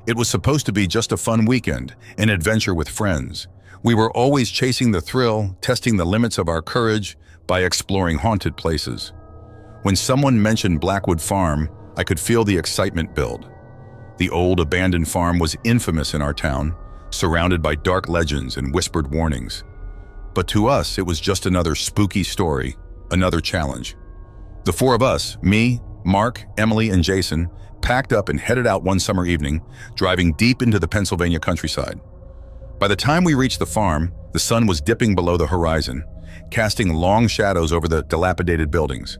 It was supposed to be just a fun weekend, an adventure with friends. We were always chasing the thrill, testing the limits of our courage by exploring haunted places. When someone mentioned Blackwood Farm, I could feel the excitement build. The old abandoned farm was infamous in our town, surrounded by dark legends and whispered warnings. But to us, it was just another spooky story, another challenge. The four of us, me, Mark, Emily, and Jason, packed up and headed out one summer evening, driving deep into the Pennsylvania countryside. By the time we reached the farm, the sun was dipping below the horizon, casting long shadows over the dilapidated buildings.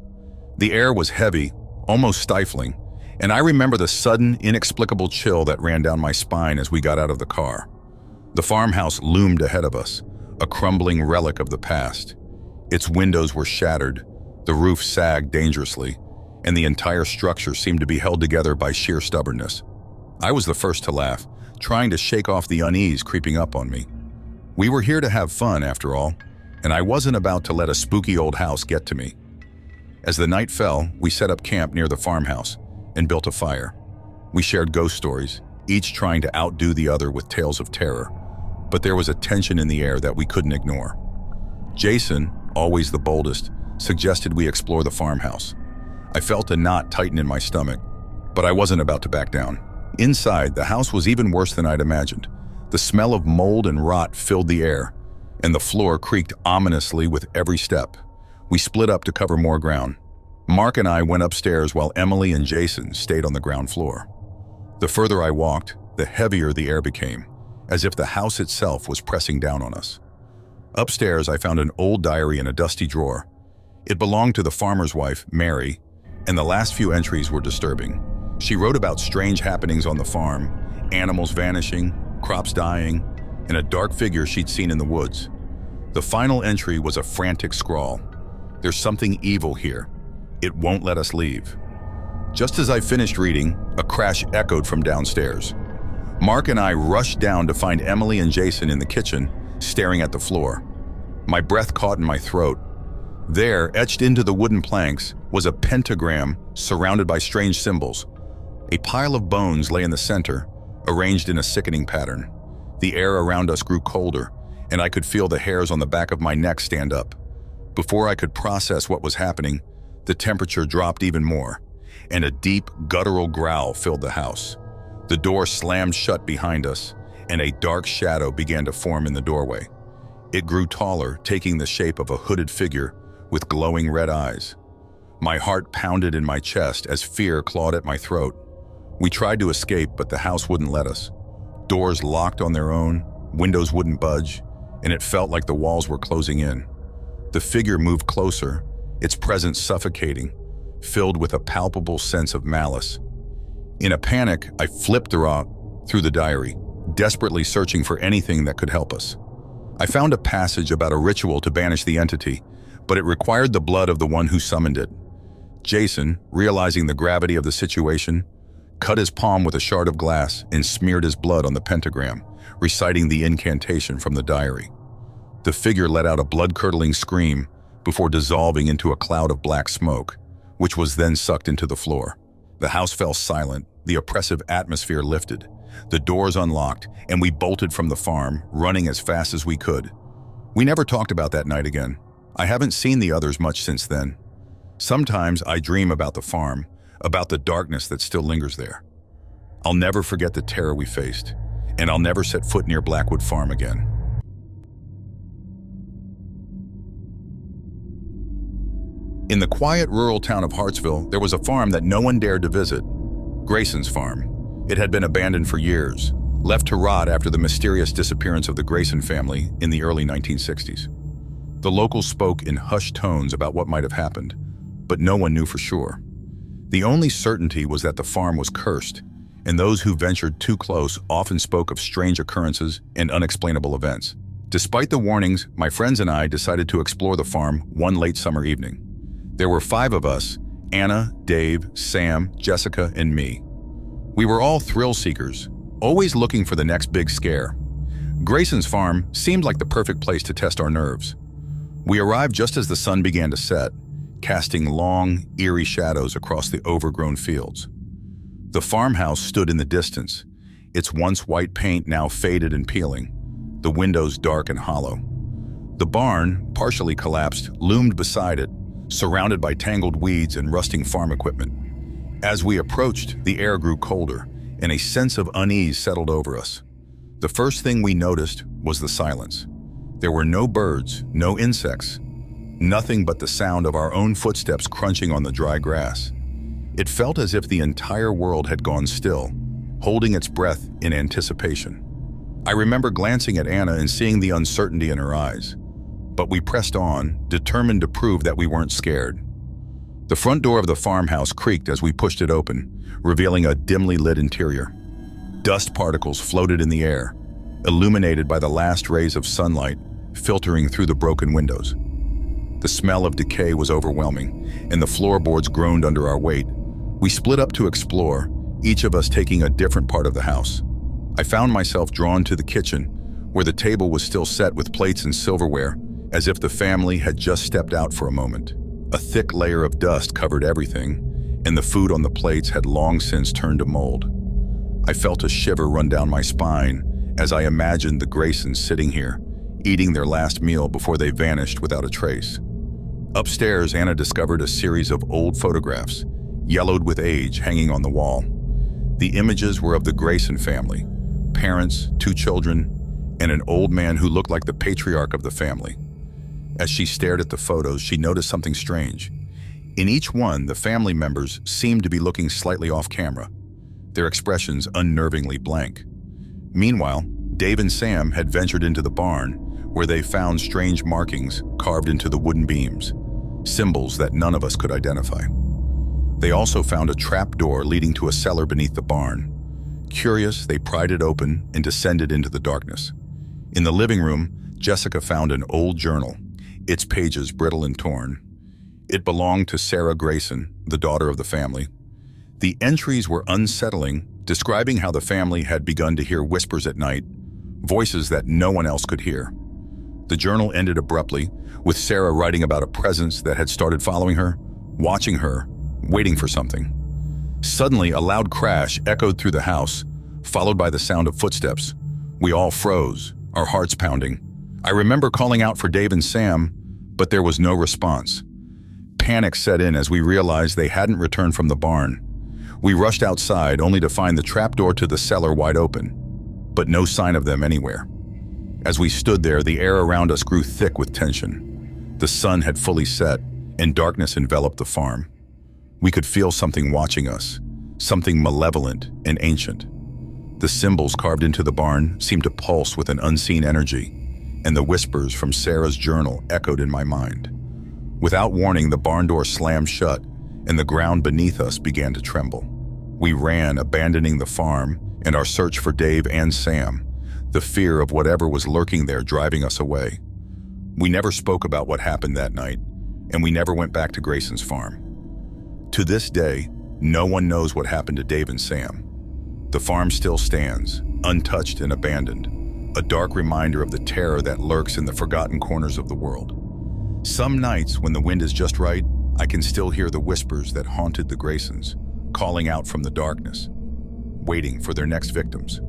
The air was heavy, almost stifling, and I remember the sudden, inexplicable chill that ran down my spine as we got out of the car. The farmhouse loomed ahead of us, a crumbling relic of the past. Its windows were shattered, the roof sagged dangerously, and the entire structure seemed to be held together by sheer stubbornness. I was the first to laugh, trying to shake off the unease creeping up on me. We were here to have fun, after all, and I wasn't about to let a spooky old house get to me. As the night fell, we set up camp near the farmhouse and built a fire. We shared ghost stories, each trying to outdo the other with tales of terror, but there was a tension in the air that we couldn't ignore. Jason, always the boldest, suggested we explore the farmhouse. I felt a knot tighten in my stomach, but I wasn't about to back down. Inside, the house was even worse than I'd imagined. The smell of mold and rot filled the air, and the floor creaked ominously with every step. We split up to cover more ground. Mark and I went upstairs while Emily and Jason stayed on the ground floor. The further I walked, the heavier the air became, as if the house itself was pressing down on us. Upstairs, I found an old diary in a dusty drawer. It belonged to the farmer's wife, Mary, and the last few entries were disturbing. She wrote about strange happenings on the farm, animals vanishing, crops dying, and a dark figure she'd seen in the woods. The final entry was a frantic scrawl. "There's something evil here. It won't let us leave." Just as I finished reading, a crash echoed from downstairs. Mark and I rushed down to find Emily and Jason in the kitchen, staring at the floor. My breath caught in my throat. There, etched into the wooden planks, was a pentagram surrounded by strange symbols. A pile of bones lay in the center, arranged in a sickening pattern. The air around us grew colder, and I could feel the hairs on the back of my neck stand up. Before I could process what was happening, the temperature dropped even more, and a deep, guttural growl filled the house. The door slammed shut behind us, and a dark shadow began to form in the doorway. It grew taller, taking the shape of a hooded figure with glowing red eyes. My heart pounded in my chest as fear clawed at my throat. We tried to escape, but the house wouldn't let us. Doors locked on their own, windows wouldn't budge, and it felt like the walls were closing in. The figure moved closer, its presence suffocating, filled with a palpable sense of malice. In a panic, I flipped through the diary, desperately searching for anything that could help us. I found a passage about a ritual to banish the entity, but it required the blood of the one who summoned it. Jason, realizing the gravity of the situation, cut his palm with a shard of glass and smeared his blood on the pentagram, reciting the incantation from the diary. The figure let out a blood-curdling scream before dissolving into a cloud of black smoke, which was then sucked into the floor. The house fell silent, the oppressive atmosphere lifted. The doors unlocked, and we bolted from the farm, running as fast as we could. We never talked about that night again. I haven't seen the others much since then. Sometimes I dream about the farm, about the darkness that still lingers there. I'll never forget the terror we faced, and I'll never set foot near Blackwood Farm again. In the quiet rural town of Hartsville, there was a farm that no one dared to visit, Grayson's farm. It had been abandoned for years, left to rot after the mysterious disappearance of the Grayson family in the early 1960s. The locals spoke in hushed tones about what might have happened, but no one knew for sure. The only certainty was that the farm was cursed, and those who ventured too close often spoke of strange occurrences and unexplainable events. Despite the warnings, my friends and I decided to explore the farm one late summer evening. There were 5 of us: Anna, Dave, Sam, Jessica, and me. We were all thrill seekers, always looking for the next big scare. Grayson's farm seemed like the perfect place to test our nerves. We arrived just as the sun began to set, casting long, eerie shadows across the overgrown fields. The farmhouse stood in the distance, its once white paint now faded and peeling, the windows dark and hollow. The barn, partially collapsed, loomed beside it, surrounded by tangled weeds and rusting farm equipment. As we approached, the air grew colder, and a sense of unease settled over us. The first thing we noticed was the silence. There were no birds, no insects, nothing but the sound of our own footsteps crunching on the dry grass. It felt as if the entire world had gone still, holding its breath in anticipation. I remember glancing at Anna and seeing the uncertainty in her eyes, but we pressed on, determined to prove that we weren't scared. The front door of the farmhouse creaked as we pushed it open, revealing a dimly lit interior. Dust particles floated in the air, illuminated by the last rays of sunlight filtering through the broken windows. The smell of decay was overwhelming, and the floorboards groaned under our weight. We split up to explore, each of us taking a different part of the house. I found myself drawn to the kitchen, where the table was still set with plates and silverware, as if the family had just stepped out for a moment. A thick layer of dust covered everything, and the food on the plates had long since turned to mold. I felt a shiver run down my spine as I imagined the Graysons sitting here, eating their last meal before they vanished without a trace. Upstairs, Anna discovered a series of old photographs, yellowed with age, hanging on the wall. The images were of the Grayson family, parents, 2 children, and an old man who looked like the patriarch of the family. As she stared at the photos, she noticed something strange. In each one, the family members seemed to be looking slightly off camera, their expressions unnervingly blank. Meanwhile, Dave and Sam had ventured into the barn, where they found strange markings carved into the wooden beams, symbols that none of us could identify. They also found a trap door leading to a cellar beneath the barn. Curious, they pried it open and descended into the darkness. In the living room, Jessica found an old journal, its pages brittle and torn. It belonged to Sarah Grayson, the daughter of the family. The entries were unsettling, describing how the family had begun to hear whispers at night, voices that no one else could hear. The journal ended abruptly, with Sarah writing about a presence that had started following her, watching her, waiting for something. Suddenly, a loud crash echoed through the house, followed by the sound of footsteps. We all froze, our hearts pounding. I remember calling out for Dave and Sam, but there was no response. Panic set in as we realized they hadn't returned from the barn. We rushed outside only to find the trapdoor to the cellar wide open, but no sign of them anywhere. As we stood there, the air around us grew thick with tension. The sun had fully set, and darkness enveloped the farm. We could feel something watching us, something malevolent and ancient. The symbols carved into the barn seemed to pulse with an unseen energy, and the whispers from Sarah's journal echoed in my mind. Without warning, the barn door slammed shut, and the ground beneath us began to tremble. We ran, abandoning the farm and our search for Dave and Sam, the fear of whatever was lurking there driving us away. We never spoke about what happened that night, and we never went back to Grayson's farm. To this day, no one knows what happened to Dave and Sam. The farm still stands, untouched and abandoned, a dark reminder of the terror that lurks in the forgotten corners of the world. Some nights, when the wind is just right, I can still hear the whispers that haunted the Graysons, calling out from the darkness, waiting for their next victims.